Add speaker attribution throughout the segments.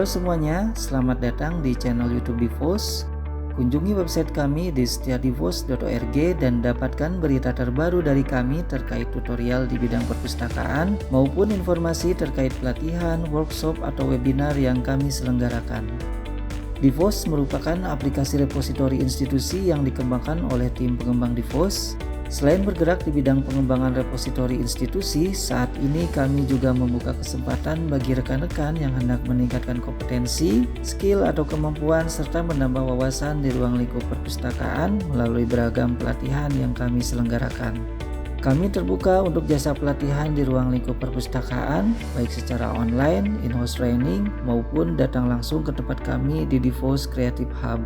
Speaker 1: Halo semuanya, selamat datang di channel YouTube Divos. Kunjungi website kami di setiadivos.org dan dapatkan berita terbaru dari kami terkait tutorial di bidang perpustakaan maupun informasi terkait pelatihan, workshop, atau webinar yang kami selenggarakan. Divos merupakan aplikasi repositori institusi yang dikembangkan oleh tim pengembang Divos. Selain bergerak di bidang pengembangan repositori institusi, saat ini kami juga membuka kesempatan bagi rekan-rekan yang hendak meningkatkan kompetensi, skill atau kemampuan serta menambah wawasan di ruang lingkup perpustakaan melalui beragam pelatihan yang kami selenggarakan. Kami terbuka untuk jasa pelatihan di ruang lingkup perpustakaan, baik secara online, in-house training, maupun datang langsung ke tempat kami di Divos Creative Hub.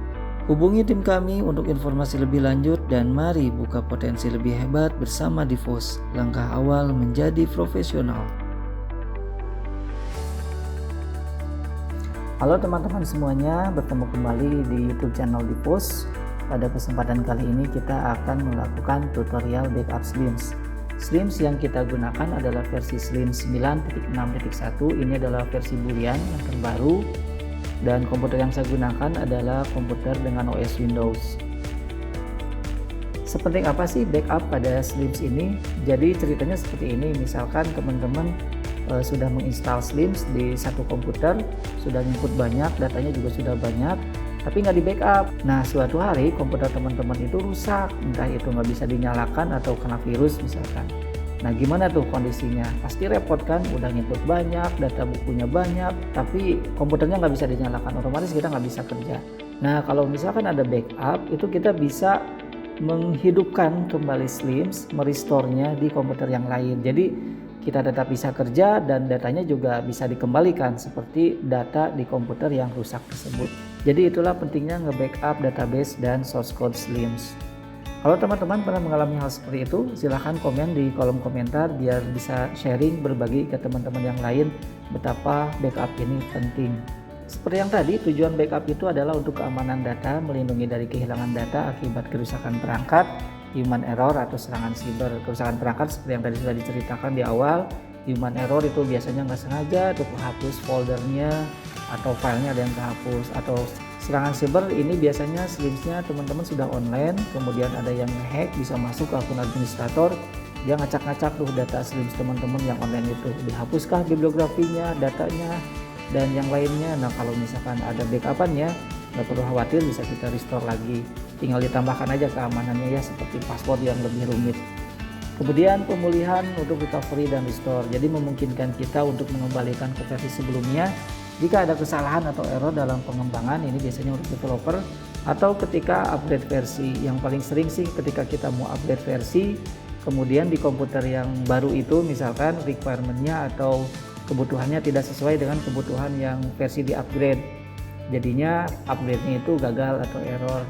Speaker 1: Hubungi tim kami untuk informasi lebih lanjut dan mari buka potensi lebih hebat bersama Divos, langkah awal menjadi profesional. Halo teman-teman semuanya, bertemu kembali di YouTube channel Divos. Pada kesempatan kali ini kita akan melakukan tutorial backup Slims. Slims yang kita gunakan adalah versi Slims 9.6.1. Ini adalah versi Boolean yang terbaru. Dan komputer yang saya gunakan adalah komputer dengan OS Windows. Seperti apa sih backup pada Slims ini? Jadi ceritanya seperti ini, misalkan teman-teman sudah menginstal Slims di satu komputer, sudah input banyak, datanya juga sudah banyak, tapi nggak di backup. Nah, suatu hari komputer teman-teman itu rusak, entah itu nggak bisa dinyalakan atau kena virus misalkan. Nah, gimana tuh kondisinya? Pasti repot kan, udah input banyak, data bukunya banyak, tapi komputernya nggak bisa dinyalakan, otomatis kita nggak bisa kerja. Nah, kalau misalkan ada backup, itu kita bisa menghidupkan kembali Slims, merestore-nya di komputer yang lain. Jadi kita tetap bisa kerja dan datanya juga bisa dikembalikan seperti data di komputer yang rusak tersebut. Jadi itulah pentingnya nge-backup database dan source code Slims. Kalau teman-teman pernah mengalami hal seperti itu, silahkan komen di kolom komentar biar bisa sharing, berbagi ke teman-teman yang lain betapa backup ini penting. Seperti yang tadi, tujuan backup itu adalah untuk keamanan data, melindungi dari kehilangan data akibat kerusakan perangkat, human error atau serangan siber. Kerusakan perangkat seperti yang tadi sudah diceritakan di awal, human error itu biasanya nggak sengaja untuk menghapus foldernya atau filenya ada yang kehapus, atau serangan siber ini biasanya Slimsnya teman-teman sudah online, kemudian ada yang hack, bisa masuk ke akun administrator, dia ngacak-ngacak tuh data Slims teman-teman yang online itu, dihapuskah bibliografinya, datanya, dan yang lainnya. Nah, kalau misalkan ada backupannya, nggak perlu khawatir, bisa kita restore lagi, tinggal ditambahkan aja keamanannya ya, seperti password yang lebih rumit. Kemudian pemulihan untuk recovery dan restore, jadi memungkinkan kita untuk mengembalikan ke versi sebelumnya jika ada kesalahan atau error dalam pengembangan. Ini biasanya untuk developer, atau ketika update versi. Yang paling sering sih ketika kita mau update versi, kemudian di komputer yang baru itu misalkan requirement-nya atau kebutuhannya tidak sesuai dengan kebutuhan yang versi di upgrade, jadinya upgrade-nya itu gagal atau error.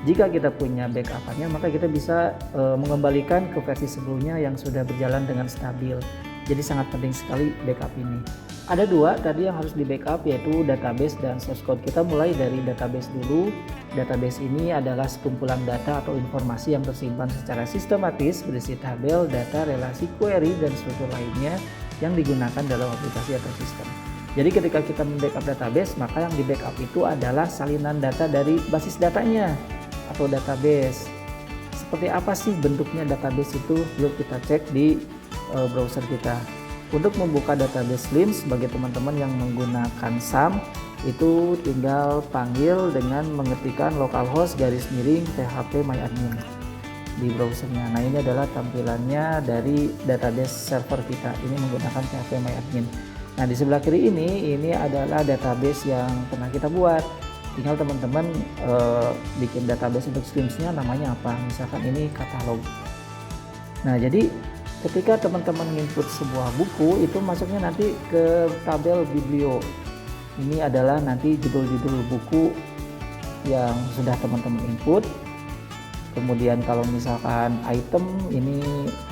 Speaker 1: Jika kita punya backup-nya, maka kita bisa mengembalikan ke versi sebelumnya yang sudah berjalan dengan stabil. Jadi sangat penting sekali backup ini. Ada dua tadi yang harus di backup, yaitu database dan source code. Kita mulai dari database dulu. Database ini adalah sekumpulan data atau informasi yang tersimpan secara sistematis berisi tabel, data, relasi, query, dan struktur lainnya yang digunakan dalam aplikasi atau sistem. Jadi ketika kita membackup database, maka yang di backup itu adalah salinan data dari basis datanya atau database. Seperti apa sih bentuknya database itu? Yuk kita cek di browser kita. Untuk membuka database Slims bagi teman-teman yang menggunakan SAM, itu tinggal panggil dengan mengetikkan localhost /phpMyAdmin di browsernya. Nah, ini adalah tampilannya dari database server kita. Ini menggunakan phpMyAdmin. Nah, di sebelah kiri ini adalah database yang pernah kita buat. Tinggal teman-teman bikin database untuk Slims-nya namanya apa. Misalkan ini katalog. Nah, jadi ketika teman-teman input sebuah buku, itu masuknya nanti ke tabel biblio. Ini adalah nanti judul-judul buku yang sudah teman-teman input. Kemudian kalau misalkan item, ini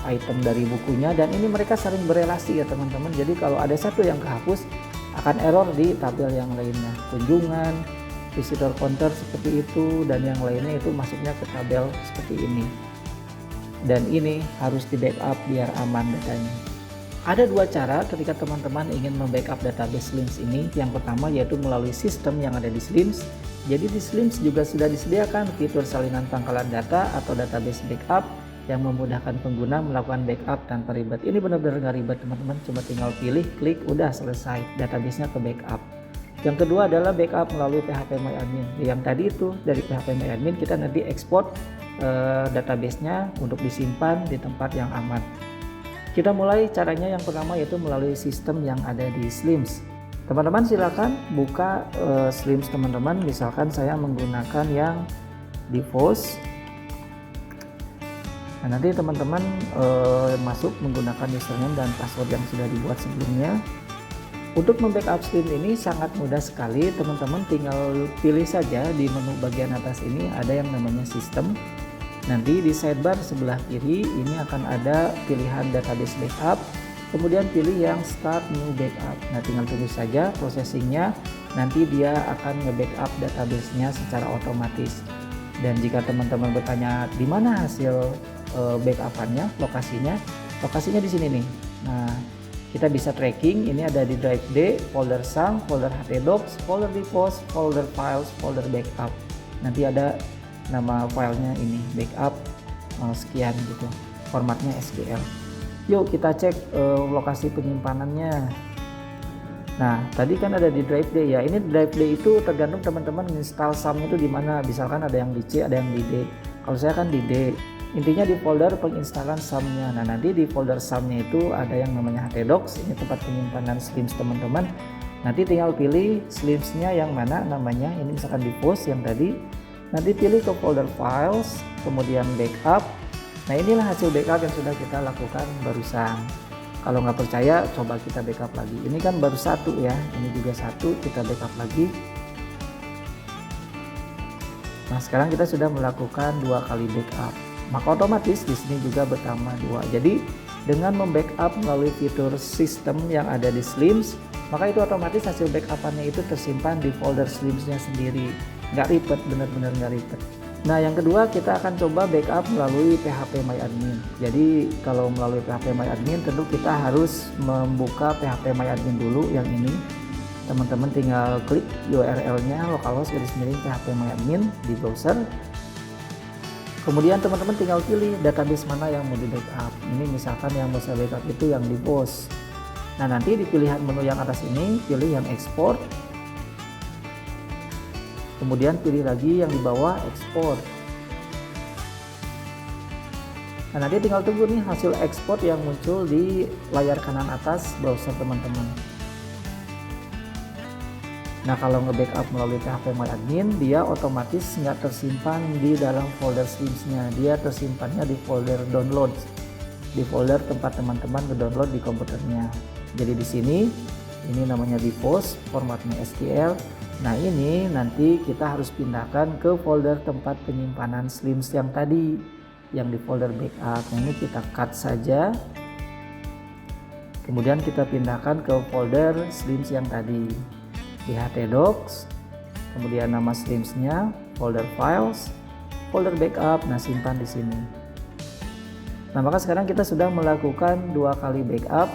Speaker 1: item dari bukunya, dan ini mereka saling berelasi ya teman-teman. Jadi kalau ada satu yang kehapus, akan error di tabel yang lainnya. Kunjungan, visitor counter seperti itu, dan yang lainnya itu masuknya ke tabel seperti ini. Dan ini harus di backup biar aman datanya. Ada dua cara ketika teman-teman ingin membackup database Slims ini. Yang pertama yaitu melalui sistem yang ada di Slims. Jadi di Slims juga sudah disediakan fitur salinan pangkalan data atau database backup yang memudahkan pengguna melakukan backup tanpa ribet. Ini benar-benar nggak ribet teman-teman, cuma tinggal pilih, klik, udah selesai, databasenya ke backup. Yang kedua adalah backup melalui PHP My Admin. Yang tadi itu dari PHP My Admin kita nanti ekspor databasenya untuk disimpan di tempat yang aman. Kita mulai caranya yang pertama yaitu melalui sistem yang ada di Slims. Teman-teman silakan buka Slims teman-teman. Misalkan saya menggunakan yang default. Nah, nanti teman-teman masuk menggunakan username dan password yang sudah dibuat sebelumnya. Untuk membackup Slims ini sangat mudah sekali, teman-teman tinggal pilih saja di menu bagian atas ini ada yang namanya sistem. Nanti di sidebar sebelah kiri ini akan ada pilihan database backup, kemudian pilih yang start new backup. Nah, tinggal tunggu saja processingnya, nanti dia akan nge-backup database-nya secara otomatis. Dan jika teman-teman bertanya di mana hasil backup-annya, lokasinya di sini nih. Nah, kita bisa tracking, ini ada di drive D, folder SAM, folder htdocs, folder depots, folder files, folder backup. Nanti ada nama filenya ini, backup sekian gitu, formatnya SQL. Yuk kita cek lokasi penyimpanannya. Nah, tadi kan ada di drive D ya, ini drive D itu tergantung teman-teman install SAM itu di mana, misalkan ada yang di C, ada yang di D. Kalau saya kan di D. Intinya di folder penginstalan SAM-nya. Nah, nanti di folder SAM-nya itu ada yang namanya htdocs, ini tempat penyimpanan Slims teman-teman. Nanti tinggal pilih Slims-nya yang mana namanya, ini misalkan di post yang tadi. Nanti pilih ke folder files, kemudian backup. Nah, inilah hasil backup yang sudah kita lakukan barusan. Kalau nggak percaya, coba kita backup lagi. Ini kan baru satu ya, ini juga satu, kita backup lagi. Nah, sekarang kita sudah melakukan 2 kali backup. Maka otomatis di sini juga bertambah 2. Jadi dengan membackup melalui fitur sistem yang ada di Slims, maka itu otomatis hasil backupannya itu tersimpan di folder Slims-nya sendiri. Nggak ribet, benar-benar nggak ribet. Nah, yang kedua kita akan coba backup melalui PHP My Admin. Jadi kalau melalui PHP My Admin tentu kita harus membuka PHP My Admin dulu yang ini. Teman-teman tinggal klik URL-nya localhost PHP My Admin di browser. Kemudian teman-teman tinggal pilih database mana yang mau di backup. Ini misalkan yang mau saya backup itu yang di BOS. Nah, nanti di pilihan menu yang atas ini pilih yang export. Kemudian pilih lagi yang di bawah export. Nah, nanti tinggal tunggu nih hasil ekspor yang muncul di layar kanan atas browser teman-teman. Nah, kalau nge-backup melalui PHP My Admin, dia otomatis nggak tersimpan di dalam folder Slims-nya. Dia tersimpannya di folder download, di folder tempat teman-teman nge-download di komputernya. Jadi di sini, ini namanya depots, formatnya SQL. Nah, ini nanti kita harus pindahkan ke folder tempat penyimpanan Slims yang tadi, yang di folder backup. Nah, ini kita cut saja. Kemudian kita pindahkan ke folder Slims yang tadi. Di htdocs, kemudian nama Slims-nya, folder files, folder backup, nah simpan di sini. Nah, maka sekarang kita sudah melakukan 2 kali backup.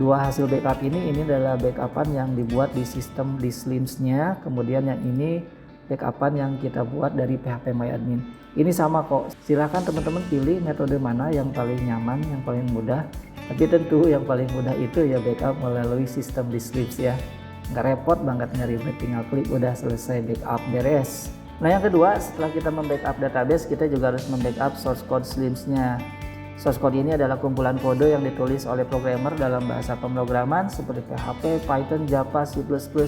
Speaker 1: 2 hasil backup ini adalah backupan yang dibuat di sistem di Slims-nya, kemudian yang ini backupan yang kita buat dari PHP My Admin. Ini sama kok, silahkan teman-teman pilih metode mana yang paling nyaman, yang paling mudah. Tapi tentu yang paling mudah itu ya backup melalui sistem di Slims ya. Nggak repot banget, nggak ribet, tinggal klik udah selesai backup, beres. Nah, yang kedua setelah kita membackup database, kita juga harus membackup source code Slims-nya. Source code ini adalah kumpulan kode yang ditulis oleh programmer dalam bahasa pemrograman seperti PHP, Python, Java, C++,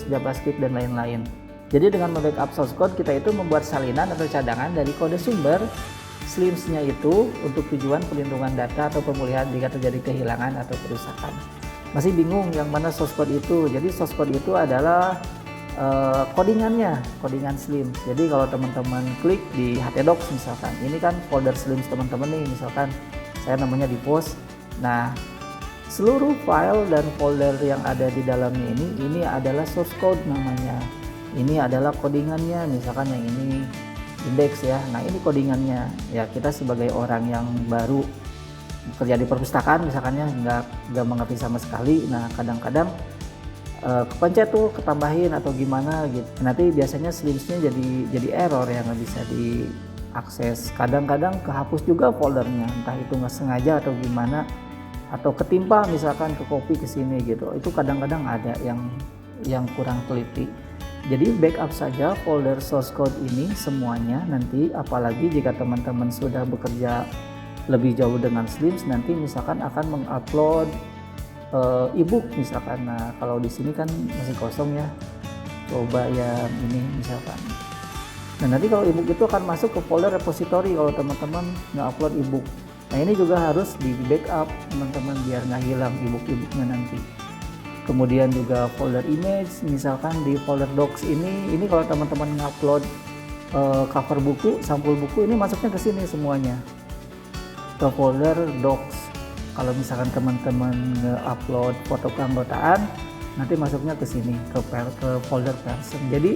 Speaker 1: JavaScript, dan lain-lain. Jadi dengan membackup source code, kita itu membuat salinan atau cadangan dari kode sumber Slims-nya itu untuk tujuan pelindungan data atau pemulihan jika terjadi kehilangan atau kerusakan. Masih bingung yang mana source code itu? Jadi source code itu adalah codingannya, codingan Slims. Jadi kalau teman-teman klik di htdocs misalkan, ini kan folder Slims teman-teman nih, misalkan saya namanya di post. Nah, seluruh file dan folder yang ada di dalamnya ini adalah source code namanya. Ini adalah codingannya, misalkan yang ini index ya. Nah, ini codingannya. Ya, kita sebagai orang yang baru bekerja di perpustakaan misalkannya nggak mengerti sama sekali. Nah kadang-kadang kepencet tuh ketambahin atau gimana gitu, nanti biasanya Slims-nya jadi error ya, nggak bisa diakses. Kadang-kadang kehapus juga foldernya, entah itu nggak sengaja atau gimana, atau ketimpa misalkan ke copy ke sini gitu. Itu kadang-kadang ada yang kurang teliti. Jadi backup saja folder source code ini semuanya nanti, apalagi jika teman-teman sudah bekerja lebih jauh dengan Slims, nanti misalkan akan mengupload ebook misalkan. Nah kalau di sini kan masih kosong ya, coba yang ini misalkan. Nah nanti kalau ebook itu akan masuk ke folder repository kalau teman-teman nge-upload ebook. Nah ini juga harus di backup teman-teman biar nggak hilang ebook-ebooknya nanti. Kemudian juga folder image, misalkan di folder docs ini kalau teman-teman ngupload cover buku, sampul buku, ini masuknya ke sini semuanya, ke folder docs. Kalau misalkan teman-teman nge-upload foto keanggotaan, nanti masuknya ke sini, ke folder person. Jadi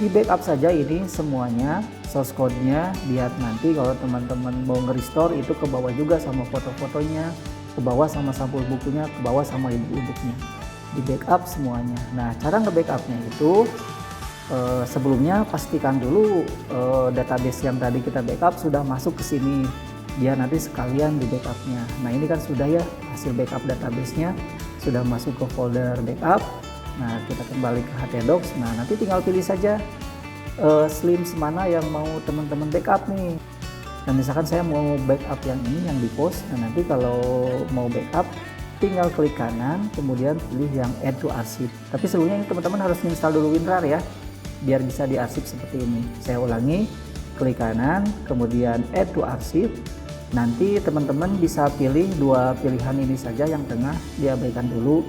Speaker 1: di backup saja ini semuanya, source code-nya, biar nanti kalau teman-teman mau nge-restore itu ke bawah juga sama foto-fotonya, ke bawah sama sampul bukunya, ke bawah sama ebook-ebooknya. Di backup semuanya. Nah cara nge-backupnya itu sebelumnya pastikan dulu database yang tadi kita backup sudah masuk ke sini, biar nanti sekalian di backupnya. Nah ini kan sudah ya, hasil backup database-nya sudah masuk ke folder backup. Nah kita kembali ke htdocs. Nah nanti tinggal pilih saja Slims mana yang mau teman-teman backup nih. Nah misalkan saya mau backup yang ini, yang di post. Nah nanti kalau mau backup tinggal klik kanan, kemudian pilih yang add to arsip. Tapi sebelumnya ini teman-teman harus install dulu WinRAR ya, biar bisa diarsip seperti ini. Saya ulangi, klik kanan, kemudian add to arsip. Nanti teman-teman bisa pilih dua pilihan ini saja, yang tengah diabaikan dulu,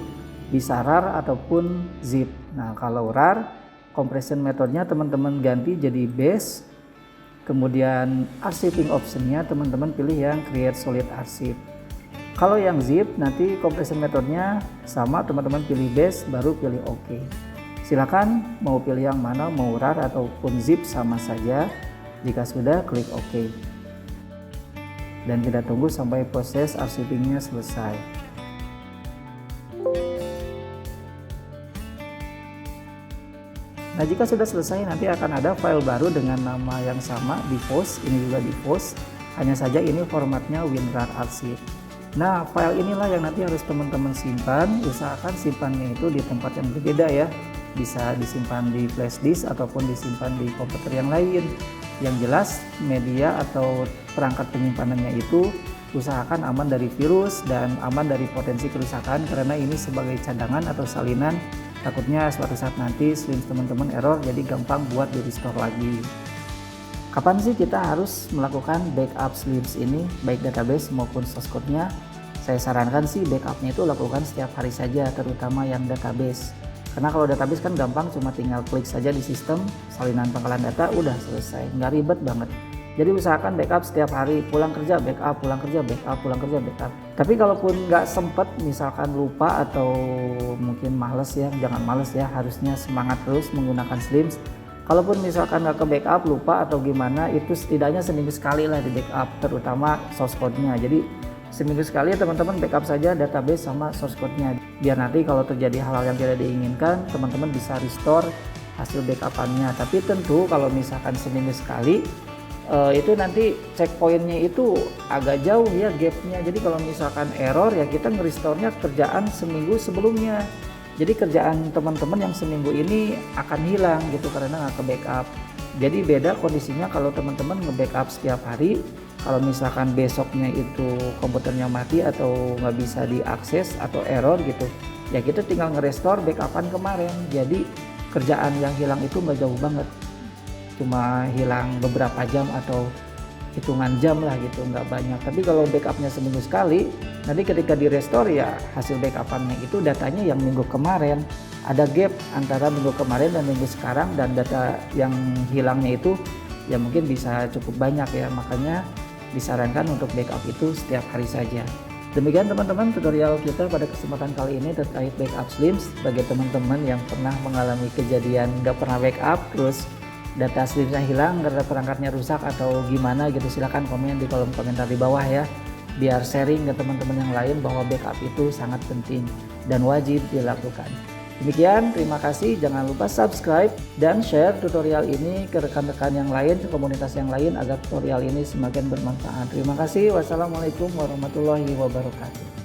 Speaker 1: bisa RAR ataupun zip. Nah kalau RAR, compression metodenya teman-teman ganti jadi base, kemudian arsiping optionnya teman-teman pilih yang create solid arsip. Kalau yang zip nanti compression metodenya sama, teman-teman pilih base baru pilih OK. Silakan mau pilih yang mana, mau RAR ataupun zip sama saja. Jika sudah, klik OK. Dan kita tunggu sampai proses arsipingnya selesai. Nah jika sudah selesai, nanti akan ada file baru dengan nama yang sama di post. Ini juga di post, hanya saja ini formatnya WinRAR arsip. Nah file inilah yang nanti harus teman-teman simpan. Usahakan simpannya itu di tempat yang berbeda ya, bisa disimpan di flash disk ataupun disimpan di komputer yang lain. Yang jelas media atau perangkat penyimpanannya itu usahakan aman dari virus dan aman dari potensi kerusakan, karena ini sebagai cadangan atau salinan. Takutnya suatu saat nanti Slims teman-teman error, jadi gampang buat di restore lagi. Kapan sih kita harus melakukan backup Slims ini, baik database maupun source code-nya? Saya sarankan sih backupnya itu lakukan setiap hari saja, terutama yang database. Karena kalau database kan gampang, cuma tinggal klik saja di sistem salinan pangkalan data, udah selesai, nggak ribet banget. Jadi usahakan backup setiap hari, pulang kerja backup, pulang kerja backup, pulang kerja backup. Tapi kalaupun nggak sempet, misalkan lupa atau mungkin males ya, jangan males ya, harusnya semangat terus menggunakan Slims. Kalaupun misalkan nggak ke backup, lupa atau gimana, itu setidaknya seminggu sekali lah di backup, terutama source code-nya. Jadi seminggu sekali teman-teman backup saja database sama source code-nya, biar nanti kalau terjadi hal-hal yang tidak diinginkan, teman-teman bisa restore hasil backup-annya. Tapi tentu kalau misalkan seminggu sekali, itu nanti checkpointnya itu agak jauh ya gapnya. Jadi kalau misalkan error ya kita nge-restore-nya kerjaan seminggu sebelumnya. Jadi kerjaan teman-teman yang seminggu ini akan hilang gitu karena nggak ke backup. Jadi beda kondisinya kalau teman-teman nge-backup setiap hari. Kalau misalkan besoknya itu komputernya mati atau nggak bisa diakses atau error gitu, ya kita tinggal nge-restore backupan kemarin. Jadi kerjaan yang hilang itu nggak jauh banget, cuma hilang beberapa jam atau hitungan jam lah gitu, nggak banyak. Tapi kalau backupnya seminggu sekali, nanti ketika di restore ya hasil backupannya itu datanya yang minggu kemarin, ada gap antara minggu kemarin dan minggu sekarang, dan data yang hilangnya itu ya mungkin bisa cukup banyak ya. Makanya disarankan untuk backup itu setiap hari saja. Demikian teman-teman tutorial kita pada kesempatan kali ini terkait backup Slims. Bagi teman-teman yang pernah mengalami kejadian nggak pernah backup terus data Slimsnya hilang karena perangkatnya rusak atau gimana gitu, silahkan komen di kolom komentar di bawah ya. biar sharing ke teman-teman yang lain bahwa backup itu sangat penting dan wajib dilakukan. Demikian, terima kasih. Jangan lupa subscribe dan share tutorial ini ke rekan-rekan yang lain, ke komunitas yang lain agar tutorial ini semakin bermanfaat. Terima kasih. Wassalamualaikum warahmatullahi wabarakatuh.